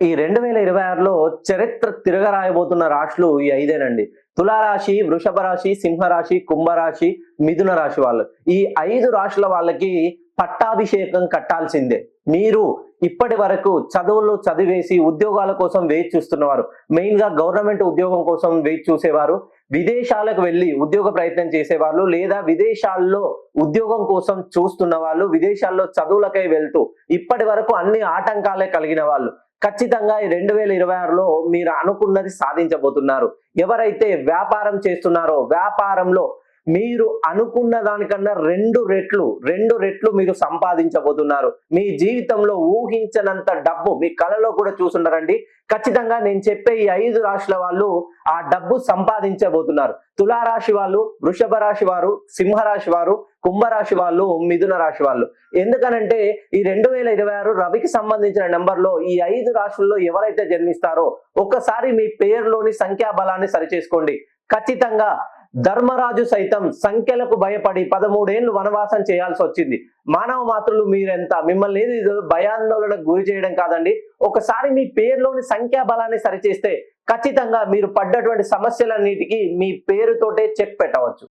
ఈ 2026లో చరిత్ర తిరగరాయబోతున్న రాశులు ఈ ఐదేనండి. తులారాశి, వృషభ రాశి, సింహరాశి, కుంభరాశి, మిథున రాశి వాళ్ళు. ఈ 5 రాశుల వాళ్ళకి పట్టాభిషేకం కట్టాల్సిందే. మీరు ఇప్పటి వరకు చదువులు చదివేసి ఉద్యోగాల కోసం వేచి చూస్తున్నవారు, మెయిన్ గా గవర్నమెంట్ ఉద్యోగం కోసం వేచి చూసేవారు, విదేశాలకు వెళ్ళి ఉద్యోగ ప్రయత్నం చేసేవాళ్ళు, లేదా విదేశాల్లో ఉద్యోగం కోసం చూస్తున్న వాళ్ళు, విదేశాల్లో చదువులకై వెళ్తూ ఇప్పటి వరకు అన్ని ఆటంకాలే కలిగిన వాళ్ళు ఖచ్చితంగా ఈ 2026లో మీరు అనుకున్నది సాధించబోతున్నారు. ఎవరైతే వ్యాపారం చేస్తున్నారో వ్యాపారంలో మీరు అనుకున్న దానికన్నా రెండు రెట్లు మీరు సంపాదించబోతున్నారు. మీ జీవితంలో ఊహించనంత డబ్బు మీ కలలో కూడా చూసుండరండి. ఖచ్చితంగా నేను చెప్పే ఈ 5 రాశుల వాళ్ళు ఆ డబ్బు సంపాదించబోతున్నారు. తులారాశి వాళ్ళు, వృషభ రాశి వారు, సింహరాశి వారు, కుంభరాశి వాళ్ళు, మిథున రాశి వాళ్ళు. ఎందుకనంటే ఈ 2026 రవికి సంబంధించిన నెంబర్లో ఈ 5 రాశుల్లో ఎవరైతే జన్మిస్తారో ఒక్కసారి మీ పేరులోని సంఖ్యాబలాన్ని సరిచేసుకోండి. ఖచ్చితంగా ధర్మరాజు సైతం సంఖ్యలకు భయపడి 13 ఏళ్లు వనవాసం చేయాల్సి వచ్చింది. మానవ మాతృలు మీరెంత, మిమ్మల్ని భయాందోళనకు గురి చేయడం కాదండి. ఒకసారి మీ పేరులోని సంఖ్యాబలాన్ని సరిచేస్తే ఖచ్చితంగా మీరు పడ్డటువంటి సమస్యలన్నిటికీ మీ పేరుతోటే చెక్ పెట్టవచ్చు.